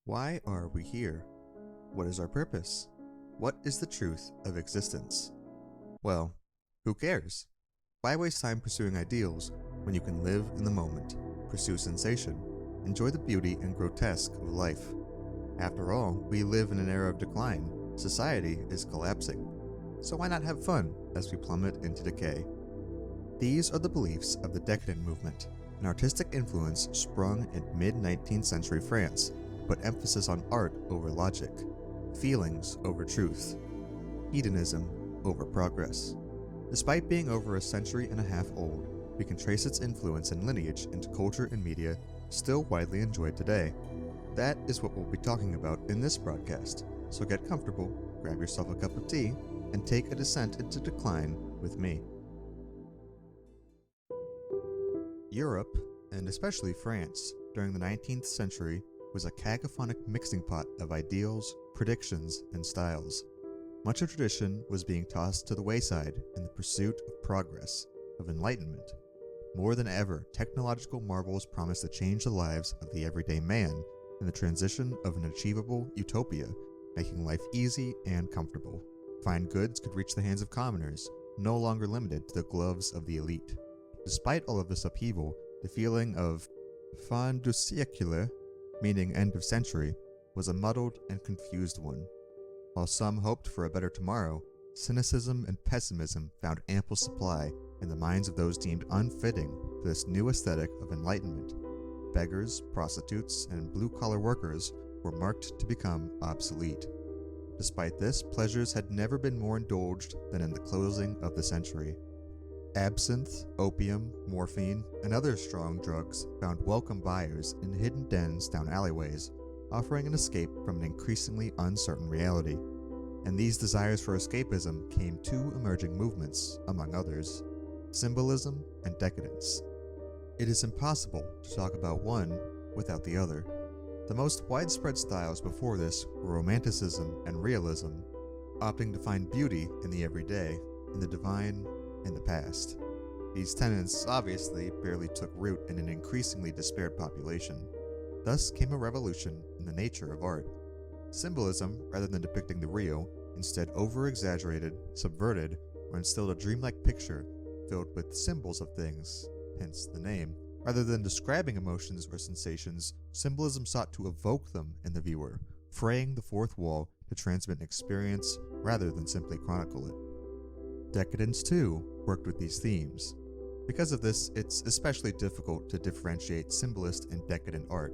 Why are we here? What is our purpose? What is the truth of existence? Well, who cares? Why waste time pursuing ideals when you can live in the moment, pursue sensation, enjoy the beauty and grotesque of life? After all, we live in an era of decline. Society is collapsing. So why not have fun as we plummet into decay? These are the beliefs of the decadent movement, an artistic influence sprung in mid-19th century France, put emphasis on art over logic, feelings over truth, hedonism over progress. Despite being over a century and a half old, we can trace its influence and lineage into culture and media still widely enjoyed today. That is what we'll be talking about in this broadcast, so get comfortable, grab yourself a cup of tea, and take a descent into decline with me. Europe, and especially France, during the 19th century was a cacophonic mixing pot of ideals, predictions, and styles. Much of tradition was being tossed to the wayside in the pursuit of progress, of enlightenment. More than ever, technological marvels promised to change the lives of the everyday man in the transition of an achievable utopia, making life easy and comfortable. Fine goods could reach the hands of commoners, no longer limited to the gloves of the elite. Despite all of this upheaval, the feeling of fin du siècle, meaning end of century, was a muddled and confused one. While some hoped for a better tomorrow, cynicism and pessimism found ample supply in the minds of those deemed unfitting for this new aesthetic of enlightenment. Beggars, prostitutes, and blue-collar workers were marked to become obsolete. Despite this, pleasures had never been more indulged than in the closing of the century. Absinthe, opium, morphine, and other strong drugs found welcome buyers in hidden dens down alleyways, offering an escape from an increasingly uncertain reality. And these desires for escapism came two emerging movements, among others: symbolism and decadence. It is impossible to talk about one without the other. The most widespread styles before this were Romanticism and Realism, opting to find beauty in the everyday, in the divine, in the past. These tenets obviously barely took root in an increasingly despaired population. Thus came a revolution in the nature of art. Symbolism, rather than depicting the real, instead over-exaggerated, subverted, or instilled a dreamlike picture filled with symbols of things, hence the name. Rather than describing emotions or sensations, symbolism sought to evoke them in the viewer, fraying the fourth wall to transmit an experience rather than simply chronicle it. Decadence, too, worked with these themes. Because of this, it's especially difficult to differentiate symbolist and decadent art.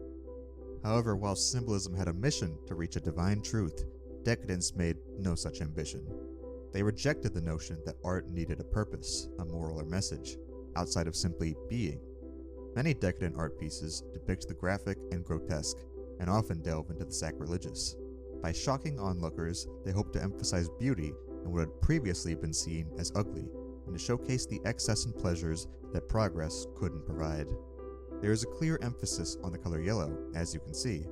However, while symbolism had a mission to reach a divine truth, decadence made no such ambition. They rejected the notion that art needed a purpose, a moral or message, outside of simply being. Many decadent art pieces depict the graphic and grotesque, and often delve into the sacrilegious. By shocking onlookers, they hope to emphasize beauty in what had previously been seen as ugly, and to showcase the excess and pleasures that progress couldn't provide. There is a clear emphasis on the color yellow, as you can see.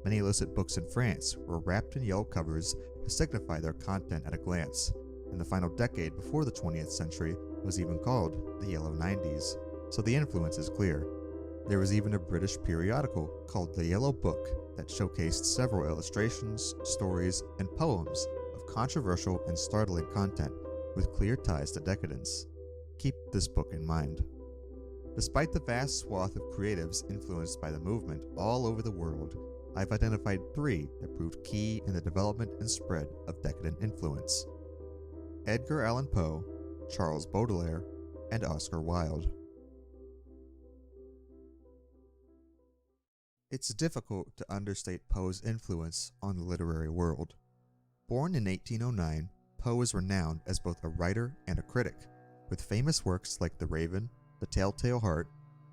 Many illicit books in France were wrapped in yellow covers to signify their content at a glance, and the final decade before the 20th century was even called the Yellow 90s, so the influence is clear. There was even a British periodical called The Yellow Book that showcased several illustrations, stories, and poems of controversial and startling content with clear ties to decadence. Keep this book in mind. Despite the vast swath of creatives influenced by the movement all over the world, I've identified three that proved key in the development and spread of decadent influence: Edgar Allan Poe, Charles Baudelaire, and Oscar Wilde. It's difficult to understate Poe's influence on the literary world. Born in 1809, Poe is renowned as both a writer and a critic, with famous works like The Raven, The Telltale Heart,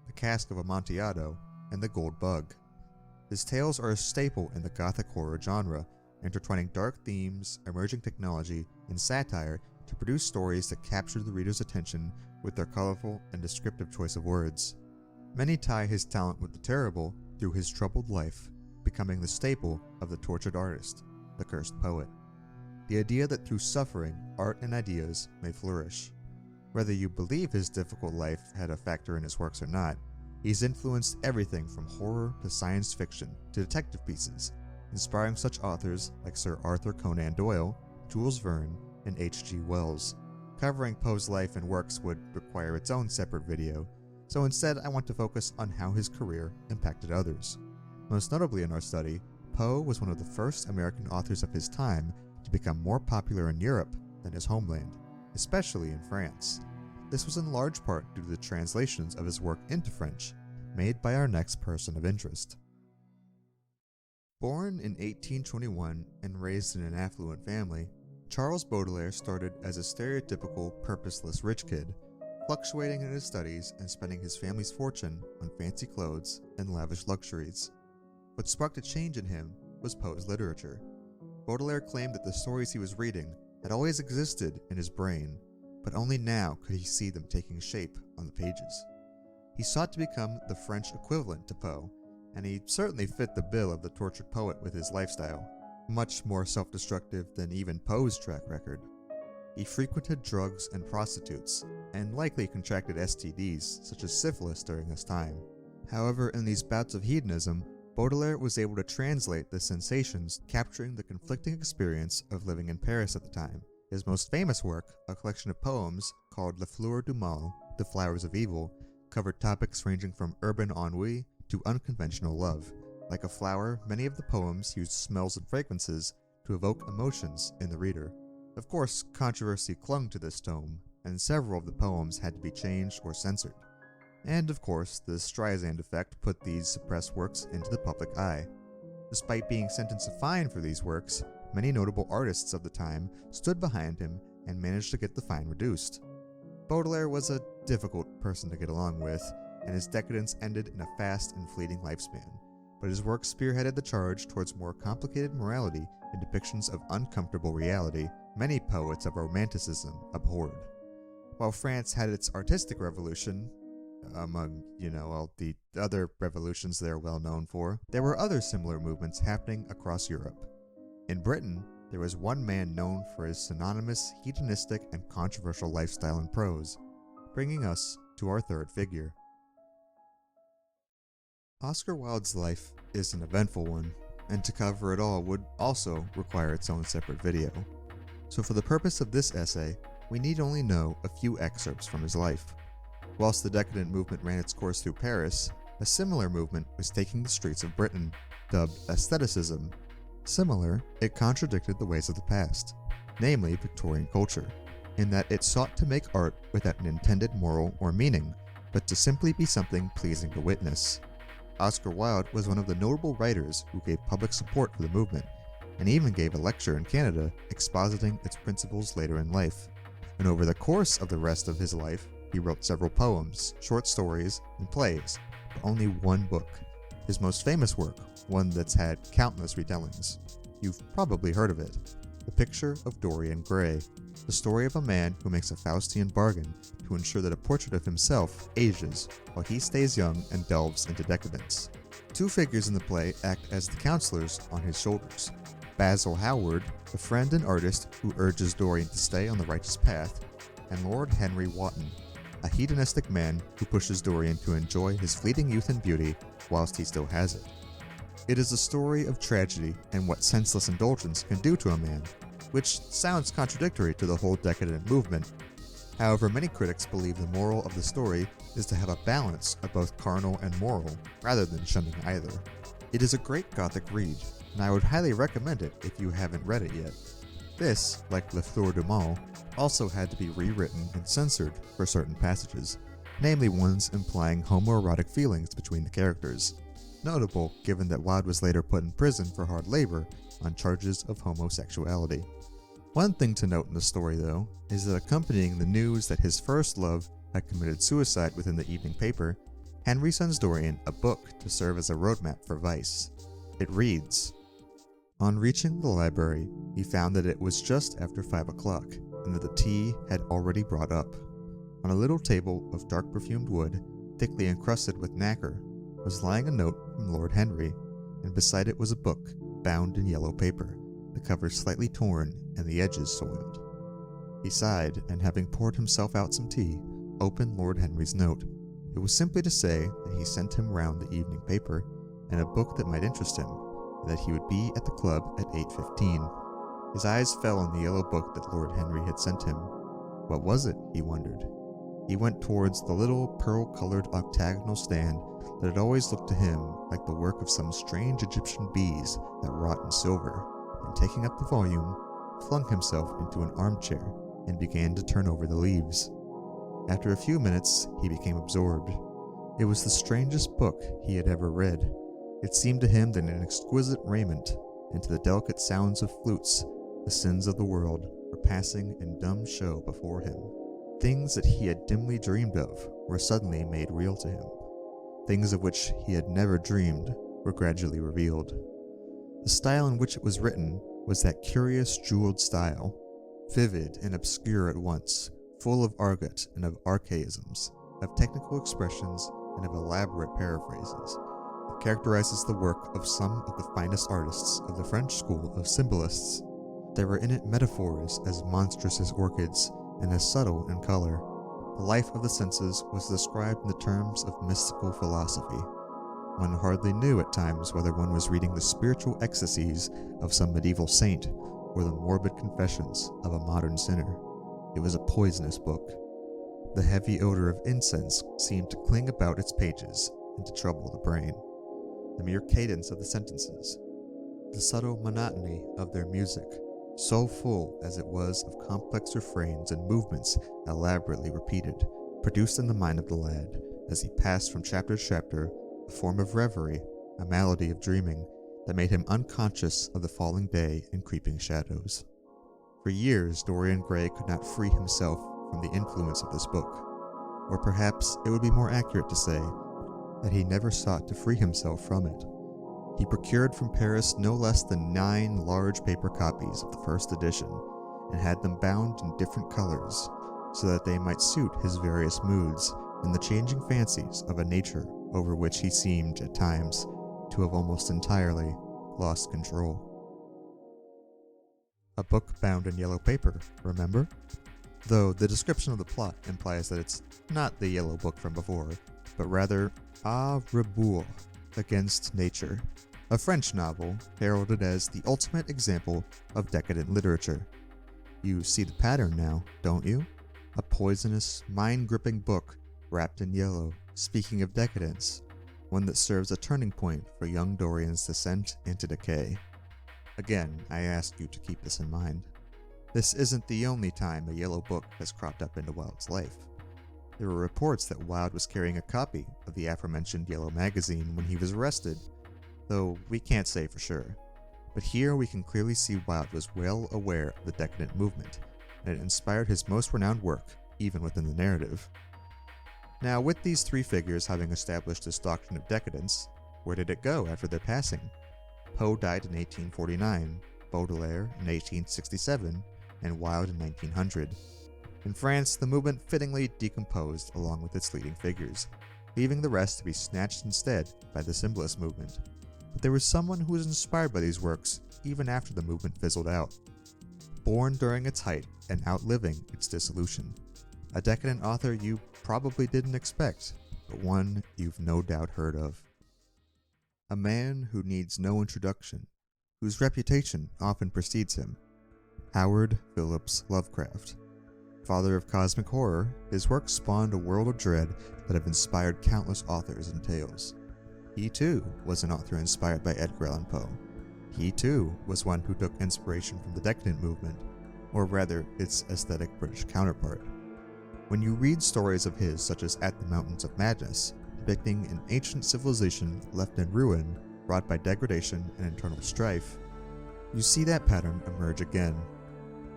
The Cask of Amontillado, and The Gold Bug. His tales are a staple in the Gothic horror genre, intertwining dark themes, emerging technology, and satire to produce stories that capture the reader's attention with their colorful and descriptive choice of words. Many tie his talent with the terrible through his troubled life, becoming the staple of the tortured artist, the cursed poet. The idea that through suffering, art and ideas may flourish. Whether you believe his difficult life had a factor in his works or not, he's influenced everything from horror to science fiction to detective pieces, inspiring such authors like Sir Arthur Conan Doyle, Jules Verne, and H.G. Wells. Covering Poe's life and works would require its own separate video, so instead I want to focus on how his career impacted others. Most notably in our study, Poe was one of the first American authors of his time to become more popular in Europe than his homeland, especially in France. This was in large part due to the translations of his work into French, made by our next person of interest. Born in 1821 and raised in an affluent family, Charles Baudelaire started as a stereotypical, purposeless rich kid, fluctuating in his studies and spending his family's fortune on fancy clothes and lavish luxuries. What sparked a change in him was Poe's literature. Baudelaire claimed that the stories he was reading had always existed in his brain, but only now could he see them taking shape on the pages. He sought to become the French equivalent to Poe, and he certainly fit the bill of the tortured poet with his lifestyle, much more self-destructive than even Poe's track record. He frequented drugs and prostitutes, and likely contracted STDs such as syphilis during this time. However, in these bouts of hedonism, Baudelaire was able to translate the sensations, capturing the conflicting experience of living in Paris at the time. His most famous work, a collection of poems called Les Fleurs du Mal, The Flowers of Evil, covered topics ranging from urban ennui to unconventional love. Like a flower, many of the poems used smells and fragrances to evoke emotions in the reader. Of course, controversy clung to this tome, and several of the poems had to be changed or censored. And of course, the Streisand effect put these suppressed works into the public eye. Despite being sentenced to fine for these works, many notable artists of the time stood behind him and managed to get the fine reduced. Baudelaire was a difficult person to get along with, and his decadence ended in a fast and fleeting lifespan, but his work spearheaded the charge towards more complicated morality and depictions of uncomfortable reality many poets of Romanticism abhorred. While France had its artistic revolution, among, all the other revolutions they're well known for, there were other similar movements happening across Europe. In Britain, there was one man known for his synonymous, hedonistic, and controversial lifestyle in prose, bringing us to our third figure. Oscar Wilde's life is an eventful one, and to cover it all would also require its own separate video. So for the purpose of this essay, we need only know a few excerpts from his life. Whilst the decadent movement ran its course through Paris, a similar movement was taking the streets of Britain, dubbed aestheticism. Similar, it contradicted the ways of the past, namely Victorian culture, in that it sought to make art without an intended moral or meaning, but to simply be something pleasing to witness. Oscar Wilde was one of the notable writers who gave public support for the movement, and even gave a lecture in Canada expositing its principles later in life. And over the course of the rest of his life, he wrote several poems, short stories, and plays, but only one book. His most famous work, one that's had countless retellings. You've probably heard of it. The Picture of Dorian Gray, the story of a man who makes a Faustian bargain to ensure that a portrait of himself ages while he stays young and delves into decadence. Two figures in the play act as the counselors on his shoulders. Basil Hallward, the friend and artist who urges Dorian to stay on the righteous path, and Lord Henry Wotton, a hedonistic man who pushes Dorian to enjoy his fleeting youth and beauty whilst he still has it. It is a story of tragedy and what senseless indulgence can do to a man, which sounds contradictory to the whole decadent movement. However, many critics believe the moral of the story is to have a balance of both carnal and moral, rather than shunning either. It is a great Gothic read, and I would highly recommend it if you haven't read it yet. This, like Les Fleurs du Mal, also had to be rewritten and censored for certain passages, namely ones implying homoerotic feelings between the characters. Notable, given that Wilde was later put in prison for hard labor on charges of homosexuality. One thing to note in the story, though, is that accompanying the news that his first love had committed suicide within the evening paper, Henry sends Dorian a book to serve as a roadmap for vice. It reads, "On reaching the library, he found that it was just after 5 o'clock, and that the tea had already brought up. On a little table of dark perfumed wood, thickly encrusted with nacre, was lying a note from Lord Henry, and beside it was a book bound in yellow paper, the cover slightly torn and the edges soiled." He sighed, and having poured himself out some tea, opened Lord Henry's note. It was simply to say that he sent him round the evening paper, and a book that might interest him, that he would be at the club at 8:15. His eyes fell on the yellow book that Lord Henry had sent him. What was it, he wondered. He went towards the little pearl-colored octagonal stand that had always looked to him like the work of some strange Egyptian bees that wrought in silver, and taking up the volume, flung himself into an armchair and began to turn over the leaves. After a few minutes, he became absorbed. It was the strangest book he had ever read. It seemed to him that in exquisite raiment, and to the delicate sounds of flutes, the sins of the world were passing in dumb show before him. Things that he had dimly dreamed of were suddenly made real to him. Things of which he had never dreamed were gradually revealed. The style in which it was written was that curious jeweled style, vivid and obscure at once, full of argot and of archaisms, of technical expressions and of elaborate paraphrases, that characterizes the work of some of the finest artists of the French school of symbolists. There were in it metaphors as monstrous as orchids and as subtle in color. The life of the senses was described in the terms of mystical philosophy. One hardly knew at times whether one was reading the spiritual ecstasies of some medieval saint or the morbid confessions of a modern sinner. It was a poisonous book. The heavy odor of incense seemed to cling about its pages and to trouble the brain. The mere cadence of the sentences, the subtle monotony of their music, so full as it was of complex refrains and movements elaborately repeated, produced in the mind of the lad, as he passed from chapter to chapter, a form of reverie, a malady of dreaming, that made him unconscious of the falling day and creeping shadows. For years, Dorian Gray could not free himself from the influence of this book, or perhaps it would be more accurate to say that he never sought to free himself from it. He procured from Paris no less than 9 large paper copies of the first edition, and had them bound in different colors, so that they might suit his various moods and the changing fancies of a nature over which he seemed at times to have almost entirely lost control. A book bound in yellow paper, remember? Though the description of the plot implies that it's not the yellow book from before, but rather A Rebours, Against Nature, a French novel heralded as the ultimate example of decadent literature. You see the pattern now, don't you? A poisonous, mind-gripping book wrapped in yellow, speaking of decadence, one that serves a turning point for young Dorian's descent into decay. Again, I ask you to keep this in mind. This isn't the only time a yellow book has cropped up into Wilde's life. There were reports that Wilde was carrying a copy of the aforementioned yellow magazine when he was arrested, though we can't say for sure. But here we can clearly see Wilde was well aware of the decadent movement, and it inspired his most renowned work, even within the narrative. Now, with these 3 figures having established this doctrine of decadence, where did it go after their passing? Poe died in 1849, Baudelaire in 1867, and Wilde in 1900. In France, the movement fittingly decomposed along with its leading figures, leaving the rest to be snatched instead by the symbolist movement. But there was someone who was inspired by these works even after the movement fizzled out. Born during its height and outliving its dissolution. A decadent author you probably didn't expect, but one you've no doubt heard of. A man who needs no introduction, whose reputation often precedes him. Howard Phillips Lovecraft. Father of cosmic horror, his work spawned a world of dread that have inspired countless authors and tales. He too was an author inspired by Edgar Allan Poe. He too was one who took inspiration from the decadent movement, or rather its aesthetic British counterpart. When you read stories of his such as At the Mountains of Madness, depicting an ancient civilization left in ruin, wrought by degradation and internal strife, you see that pattern emerge again.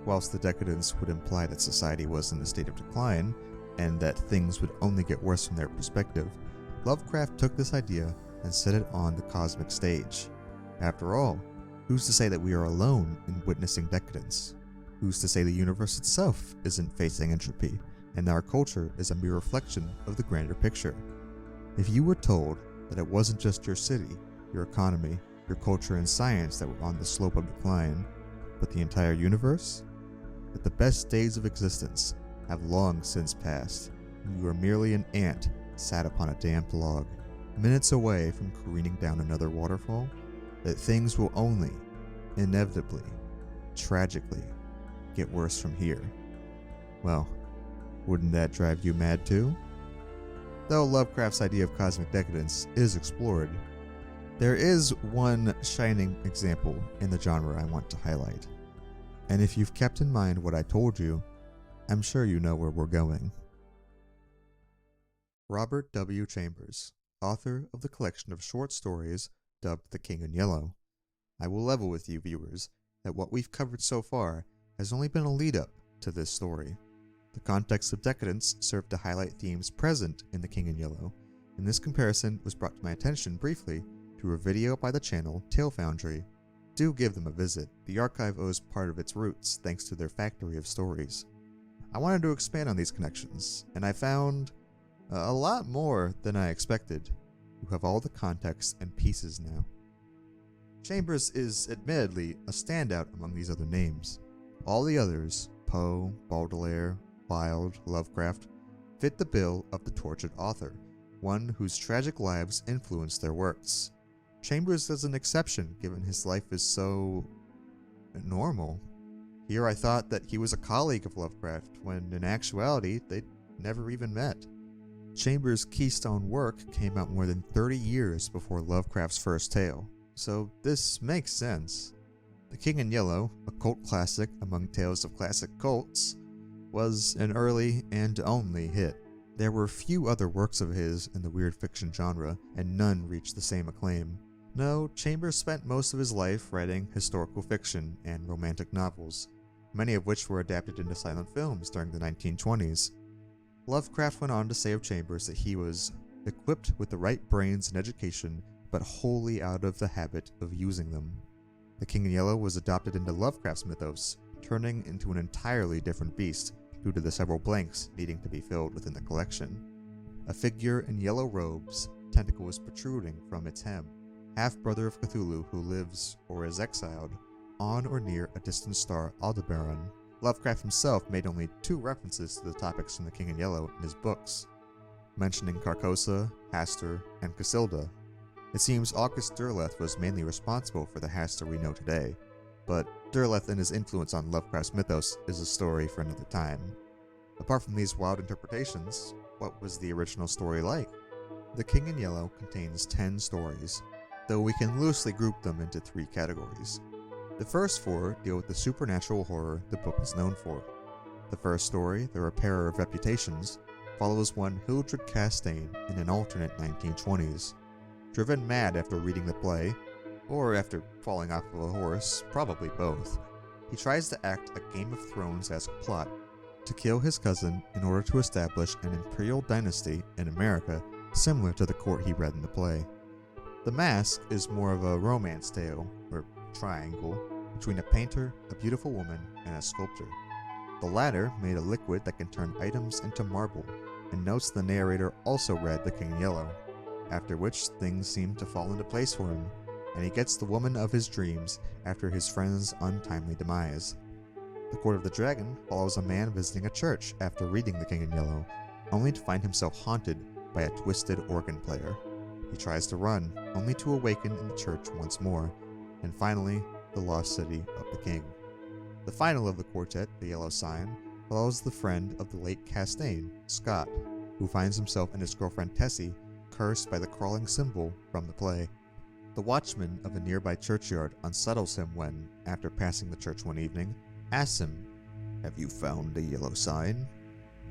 Whilst the decadence would imply that society was in a state of decline, and that things would only get worse from their perspective, Lovecraft took this idea and set it on the cosmic stage. After all, who's to say that we are alone in witnessing decadence? Who's to say the universe itself isn't facing entropy, and our culture is a mere reflection of the grander picture? If you were told that it wasn't just your city, your economy, your culture and science that were on the slope of decline, but the entire universe? That the best days of existence have long since passed, and you are merely an ant sat upon a damp log, minutes away from careening down another waterfall, that things will only, inevitably, tragically, get worse from here. Well, wouldn't that drive you mad too? Though Lovecraft's idea of cosmic decadence is explored, there is one shining example in the genre I want to highlight. And if you've kept in mind what I told you, I'm sure you know where we're going. Robert W. Chambers, author of the collection of short stories dubbed The King in Yellow. I will level with you viewers that what we've covered so far has only been a lead-up to this story. The context of decadence served to highlight themes present in The King in Yellow, and this comparison was brought to my attention briefly through a video by the channel Tale Foundry. Do give them a visit. The archive owes part of its roots thanks to their factory of stories. I wanted to expand on these connections, and I found a lot more than I expected. You have all the context and pieces now. Chambers is admittedly a standout among these other names. All the others, Poe, Baudelaire, Wilde, Lovecraft, fit the bill of the tortured author, one whose tragic lives influenced their works. Chambers is an exception given his life is so normal. Here I thought that he was a colleague of Lovecraft, when in actuality they'd never even met. Chambers' keystone work came out more than 30 years before Lovecraft's first tale, so this makes sense. The King in Yellow, a cult classic among tales of classic cults, was an early and only hit. There were few other works of his in the weird fiction genre, and none reached the same acclaim. No, Chambers spent most of his life writing historical fiction and romantic novels, many of which were adapted into silent films during the 1920s. Lovecraft went on to say of Chambers that he was equipped with the right brains and education, but wholly out of the habit of using them. The King in Yellow was adopted into Lovecraft's mythos, turning into an entirely different beast due to the several blanks needing to be filled within the collection. A figure in yellow robes, tentacles protruding from its hem, half-brother of Cthulhu who lives, or is exiled, on or near a distant star Aldebaran. Lovecraft himself made only 2 references to the topics from The King in Yellow in his books, mentioning Carcosa, Hastur, and Casilda. It seems August Derleth was mainly responsible for the Hastur we know today, but Derleth and his influence on Lovecraft's mythos is a story for another time. Apart from these wild interpretations, what was the original story like? The King in Yellow contains 10 stories, though we can loosely group them into 3 categories. The first 4 deal with the supernatural horror the book is known for. The first story, The Repairer of Reputations, follows one Hildred Castaigne in an alternate 1920s. Driven mad after reading the play, or after falling off of a horse, probably both, he tries to act a Game of Thrones-esque plot to kill his cousin in order to establish an imperial dynasty in America similar to the court he read in the play. The Mask is more of a romance tale, or triangle, between a painter, a beautiful woman, and a sculptor. The latter made a liquid that can turn items into marble, and notes the narrator also read The King in Yellow, after which things seem to fall into place for him, and he gets the woman of his dreams after his friend's untimely demise. The Court of the Dragon follows a man visiting a church after reading The King in Yellow, only to find himself haunted by a twisted organ player. He tries to run, only to awaken in the church once more, and finally, the lost city of the king. The final of the quartet, The Yellow Sign, follows the friend of the late Castaigne, Scott, who finds himself and his girlfriend Tessie cursed by the crawling symbol from the play. The watchman of a nearby churchyard unsettles him when, after passing the church one evening, asks him, "Have you found the yellow sign?"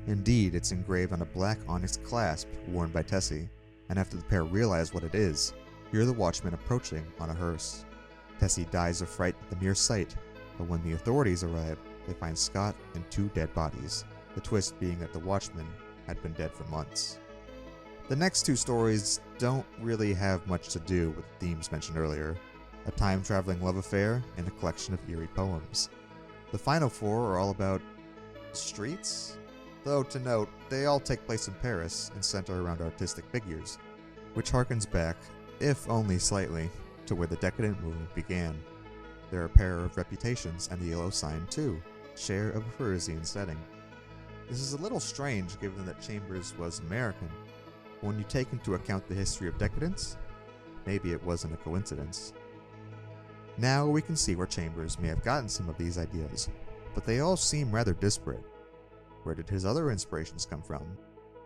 Indeed, it's engraved on a black onyx clasp worn by Tessie, and after the pair realize what it is, hear the watchman approaching on a hearse. Tessie dies of fright at the mere sight, but when the authorities arrive, they find Scott and 2 dead bodies, the twist being that the watchman had been dead for months. The next 2 stories don't really have much to do with the themes mentioned earlier, a time-traveling love affair and a collection of eerie poems. The final 4 are all about streets? Though to note, they all take place in Paris and center around artistic figures, which harkens back, if only slightly, to where the decadent movement began. The Repairer of Reputations and The Yellow Sign, too, share a Parisian setting. This is a little strange given that Chambers was American. When you take into account the history of decadence, maybe it wasn't a coincidence. Now we can see where Chambers may have gotten some of these ideas, but they all seem rather disparate. Where did his other inspirations come from?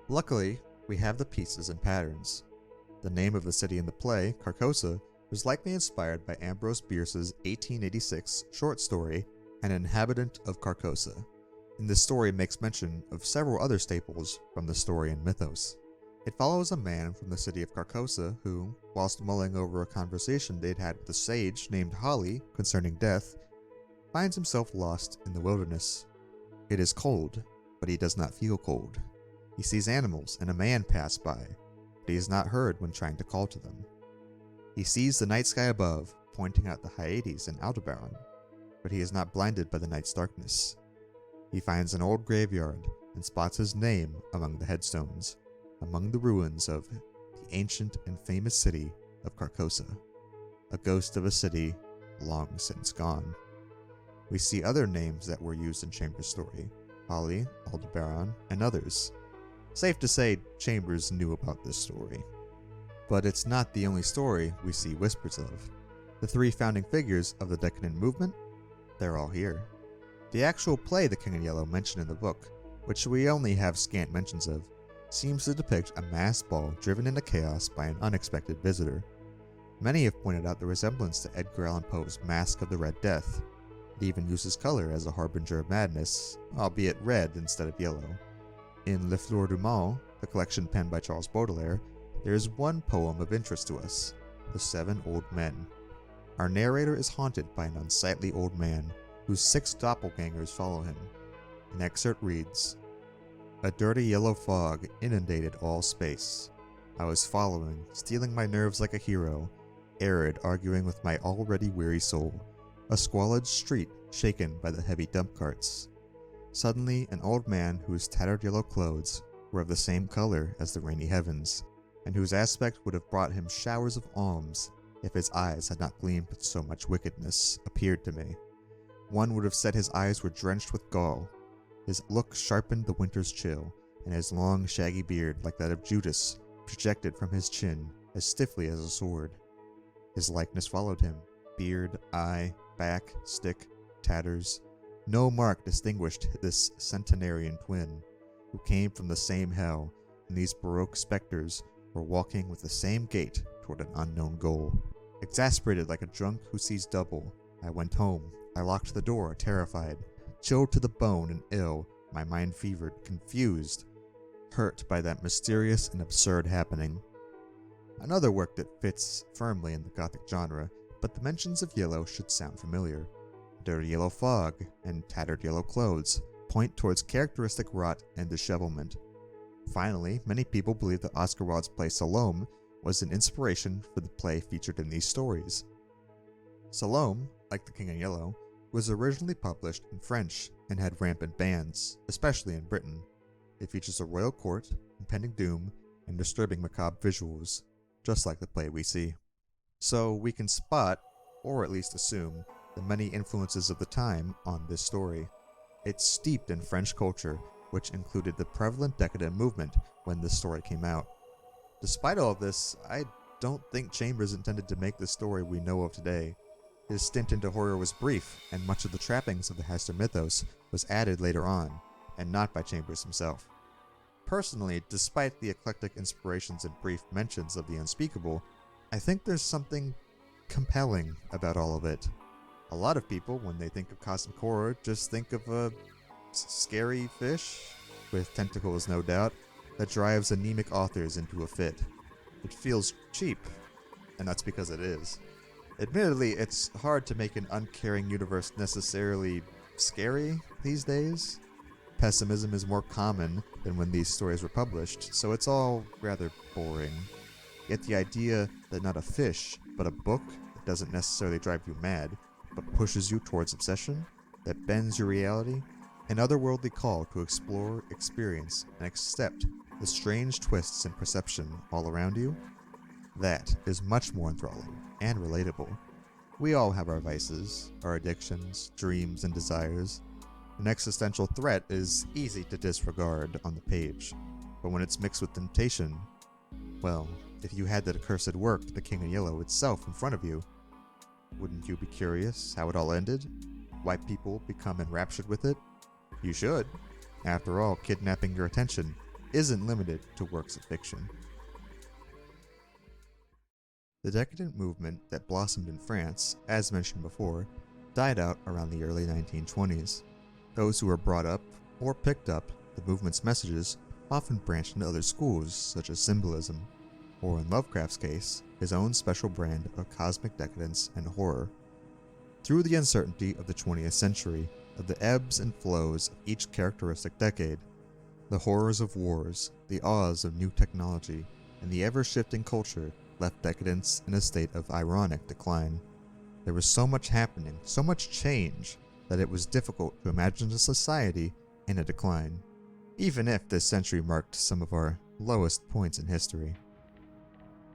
Luckily, we have the pieces and patterns. The name of the city in the play, Carcosa, was likely inspired by Ambrose Bierce's 1886 short story, An Inhabitant of Carcosa. And this story makes mention of several other staples from the story and mythos. It follows a man from the city of Carcosa who, whilst mulling over a conversation they'd had with a sage named Holly concerning death, finds himself lost in the wilderness. It is cold, but he does not feel cold. He sees animals and a man pass by, but he is not heard when trying to call to them. He sees the night sky above, pointing out the Hyades and Aldebaran, but he is not blinded by the night's darkness. He finds an old graveyard and spots his name among the headstones, among the ruins of the ancient and famous city of Carcosa, a ghost of a city long since gone. We see other names that were used in Chambers' story, Holly, Aldebaran, and others. Safe to say, Chambers knew about this story. But it's not the only story we see whispers of. The three founding figures of the Decadent movement, they're all here. The actual play The King in Yellow mentioned in the book, which we only have scant mentions of, seems to depict a mass ball driven into chaos by an unexpected visitor. Many have pointed out the resemblance to Edgar Allan Poe's Masque of the Red Death. It even uses color as a harbinger of madness, albeit red instead of yellow. In Le Fleur du Mal, the collection penned by Charles Baudelaire, there is one poem of interest to us, The Seven Old Men. Our narrator is haunted by an unsightly old man, whose 6 doppelgangers follow him. An excerpt reads, "A dirty yellow fog inundated all space. I was following, steeling my nerves like a hero, arid arguing with my already weary soul, a squalid street shaken by the heavy dump carts. Suddenly an old man whose tattered yellow clothes were of the same color as the rainy heavens, and whose aspect would have brought him showers of alms if his eyes had not gleamed with so much wickedness, appeared to me. One would have said his eyes were drenched with gall. His look sharpened the winter's chill, and his long shaggy beard, like that of Judas, projected from his chin as stiffly as a sword. His likeness followed him, beard, eye, back, stick, tatters. No mark distinguished this centenarian twin, who came from the same hell, and these baroque specters were walking with the same gait toward an unknown goal. Exasperated like a drunk who sees double, I went home. I locked the door, terrified, chilled to the bone and ill, my mind fevered, confused, hurt by that mysterious and absurd happening." Another work that fits firmly in the Gothic genre, but the mentions of yellow should sound familiar. Dirty yellow fog and tattered yellow clothes point towards characteristic rot and dishevelment. Finally, many people believe that Oscar Wilde's play Salome was an inspiration for the play featured in these stories. Salome, like The King in Yellow, was originally published in French and had rampant bans, especially in Britain. It features a royal court, impending doom, and disturbing macabre visuals, just like the play we see. So we can spot, or at least assume, the many influences of the time on this story. It's steeped in French culture, which included the prevalent decadent movement when this story came out. Despite all of this, I don't think Chambers intended to make the story we know of today. His stint into horror was brief, and much of the trappings of the Hester mythos was added later on, and not by Chambers himself. Personally, despite the eclectic inspirations and brief mentions of the unspeakable, I think there's something compelling about all of it. A lot of people, when they think of cosmic horror, just think of a scary fish, with tentacles no doubt, that drives anemic authors into a fit. It feels cheap, and that's because it is. Admittedly, it's hard to make an uncaring universe necessarily scary these days. Pessimism is more common than when these stories were published, so it's all rather boring. Yet the idea that not a fish, but a book that doesn't necessarily drive you mad, but pushes you towards obsession, that bends your reality, an otherworldly call to explore, experience, and accept the strange twists in perception all around you, that is much more enthralling and relatable. We all have our vices, our addictions, dreams, and desires. An existential threat is easy to disregard on the page, but when it's mixed with temptation, well, if you had that accursed work, The King in Yellow itself, in front of you, Wouldn't you be curious how it all ended? Why people become enraptured with it? You should. After all, kidnapping your attention isn't limited to works of fiction. The decadent movement that blossomed in France, as mentioned before, died out around the early 1920s. Those who were brought up or picked up the movement's messages often branched into other schools, such as symbolism, or in Lovecraft's case, his own special brand of cosmic decadence and horror. Through the uncertainty of the 20th century, of the ebbs and flows of each characteristic decade, the horrors of wars, the awes of new technology, and the ever-shifting culture left decadence in a state of ironic decline. There was so much happening, so much change, that it was difficult to imagine a society in a decline, even if this century marked some of our lowest points in history.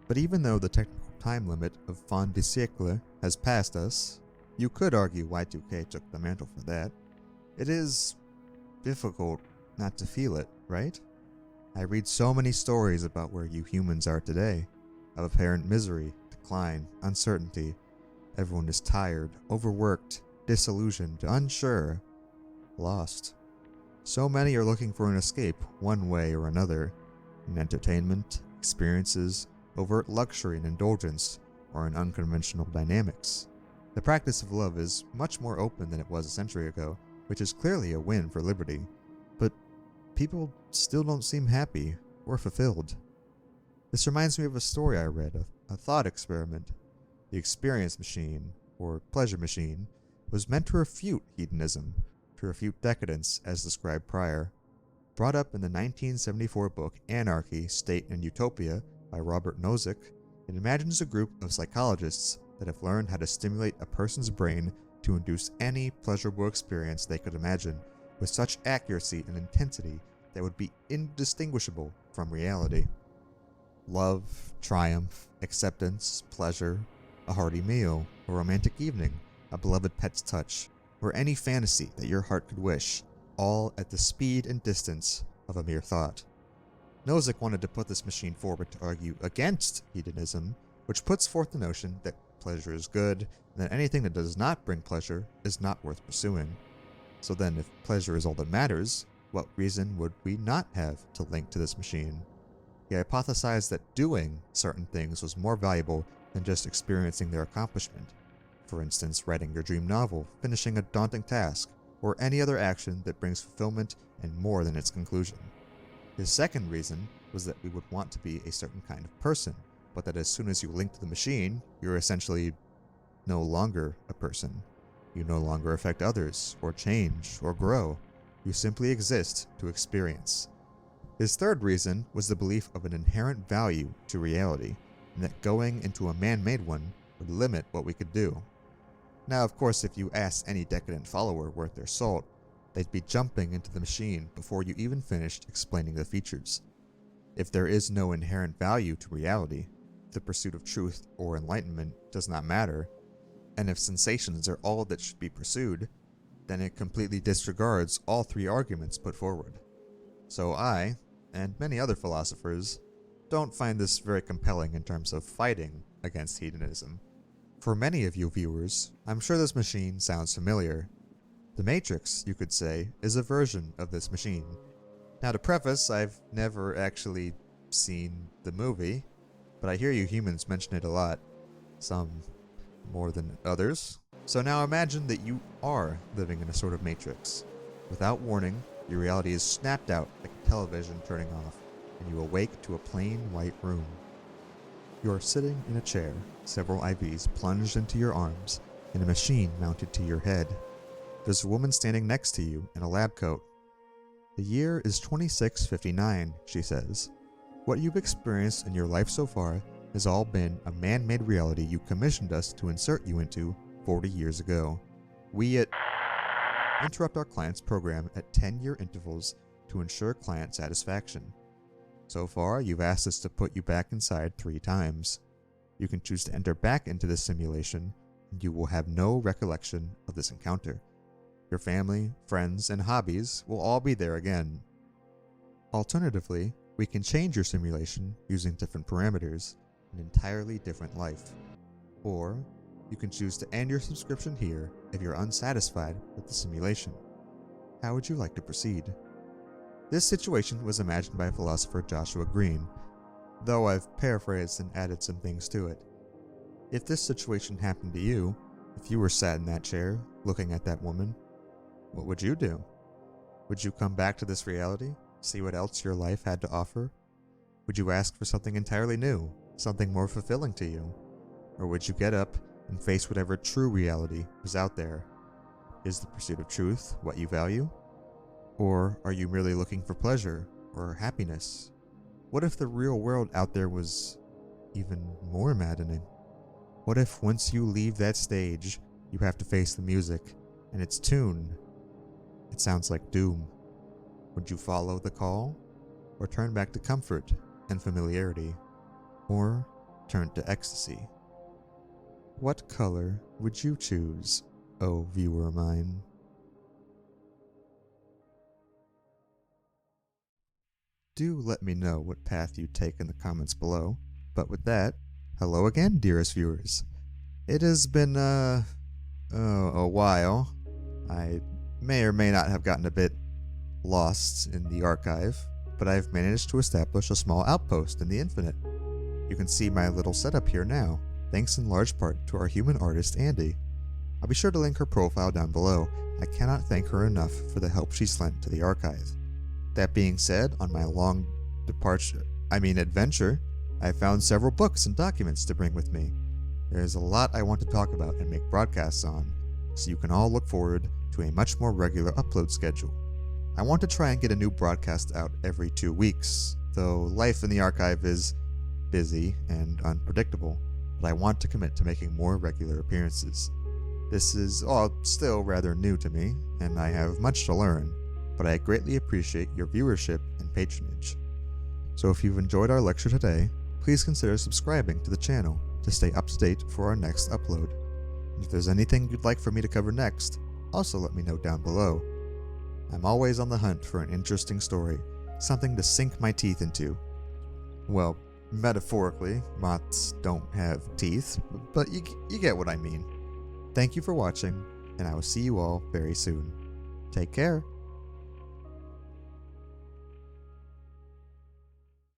But even though the technical time limit of fin de siècle has passed us, you could argue Y2K took the mantle for that. It is difficult not to feel it, right? I read so many stories about where you humans are today, of apparent misery, decline, uncertainty. Everyone is tired, overworked, disillusioned, unsure, lost. So many are looking for an escape one way or another, in entertainment, experiences, overt luxury and indulgence, or in unconventional dynamics. The practice of love is much more open than it was a century ago, which is clearly a win for liberty. But people still don't seem happy or fulfilled. This reminds me of a story I read, a thought experiment. The experience machine, or pleasure machine, was meant to refute hedonism, to refute decadence as described prior. Brought up in the 1974 book Anarchy, State, and Utopia by Robert Nozick, it imagines a group of psychologists that have learned how to stimulate a person's brain to induce any pleasurable experience they could imagine with such accuracy and intensity that would be indistinguishable from reality. Love, triumph, acceptance, pleasure, a hearty meal, a romantic evening, a beloved pet's touch, or any fantasy that your heart could wish, all at the speed and distance of a mere thought. Nozick wanted to put this machine forward to argue against hedonism, which puts forth the notion that pleasure is good, and that anything that does not bring pleasure is not worth pursuing. So then, if pleasure is all that matters, what reason would we not have to link to this machine? He hypothesized that doing certain things was more valuable than just experiencing their accomplishment. For instance, writing your dream novel, finishing a daunting task, or any other action that brings fulfillment and more than its conclusion. His second reason was that we would want to be a certain kind of person, but that as soon as you link to the machine, you're essentially no longer a person. You no longer affect others, or change, or grow. You simply exist to experience. His third reason was the belief of an inherent value to reality, and that going into a man-made one would limit what we could do. Now, of course, if you asked any decadent follower worth their salt, they'd be jumping into the machine before you even finished explaining the features. If there is no inherent value to reality, the pursuit of truth or enlightenment does not matter, and if sensations are all that should be pursued, then it completely disregards all three arguments put forward. So I, and many other philosophers, don't find this very compelling in terms of fighting against hedonism. For many of you viewers, I'm sure this machine sounds familiar. The Matrix, you could say, is a version of this machine. Now, to preface, I've never actually seen the movie, but I hear you humans mention it a lot, some more than others. So now imagine that you are living in a sort of Matrix. Without warning, your reality is snapped out like a television turning off, and you awake to a plain white room. You are sitting in a chair, several IVs plunged into your arms, and a machine mounted to your head. There's a woman standing next to you in a lab coat. The year is 2659, she says. What you've experienced in your life so far has all been a man-made reality you commissioned us to insert you into 40 years ago. We interrupt our client's program at 10-year intervals to ensure client satisfaction. So far, you've asked us to put you back inside 3 times. You can choose to enter back into this simulation, and you will have no recollection of this encounter. Your family, friends, and hobbies will all be there again. Alternatively, we can change your simulation using different parameters, an entirely different life. Or, You can choose to end your subscription here if you're unsatisfied with the simulation. How would you like to proceed? This situation was imagined by philosopher Joshua Green, though I've paraphrased and added some things to it. If this situation happened to you, if you were sat in that chair, looking at that woman, what would you do? Would you come back to this reality, see what else your life had to offer? Would you ask for something entirely new, something more fulfilling to you? Or would you get up and face whatever true reality was out there? Is the pursuit of truth what you value? Or are you merely looking for pleasure or happiness? What if the real world out there was even more maddening? What if once you leave that stage, you have to face the music, and its tune, it sounds like doom? Would you follow the call, or turn back to comfort and familiarity, or turn to ecstasy? What color would you choose, oh viewer mine? Do let me know what path you take in the comments below. But with that, hello again, dearest viewers. It has been a while. I may or may not have gotten a bit lost in the archive, but I've managed to establish a small outpost in the infinite. You can see my little setup here now, thanks in large part to our human artist Andy. I'll be sure to link her profile down below. I cannot thank her enough for the help she's lent to the archive. That being said, on my long adventure, I found several books and documents to bring with me. There's a lot I want to talk about and make broadcasts on, so you can all look forward to a much more regular upload schedule. I want to try and get a new broadcast out every 2 weeks, though life in the archive is busy and unpredictable, but I want to commit to making more regular appearances. This is all still rather new to me, and I have much to learn, but I greatly appreciate your viewership and patronage. So if you've enjoyed our lecture today, please consider subscribing to the channel to stay up to date for our next upload. And if there's anything you'd like for me to cover next, also let me know down below. I'm always on the hunt for an interesting story, something to sink my teeth into. Well, metaphorically, moths don't have teeth, but you get what I mean. Thank you for watching, and I will see you all very soon. Take care.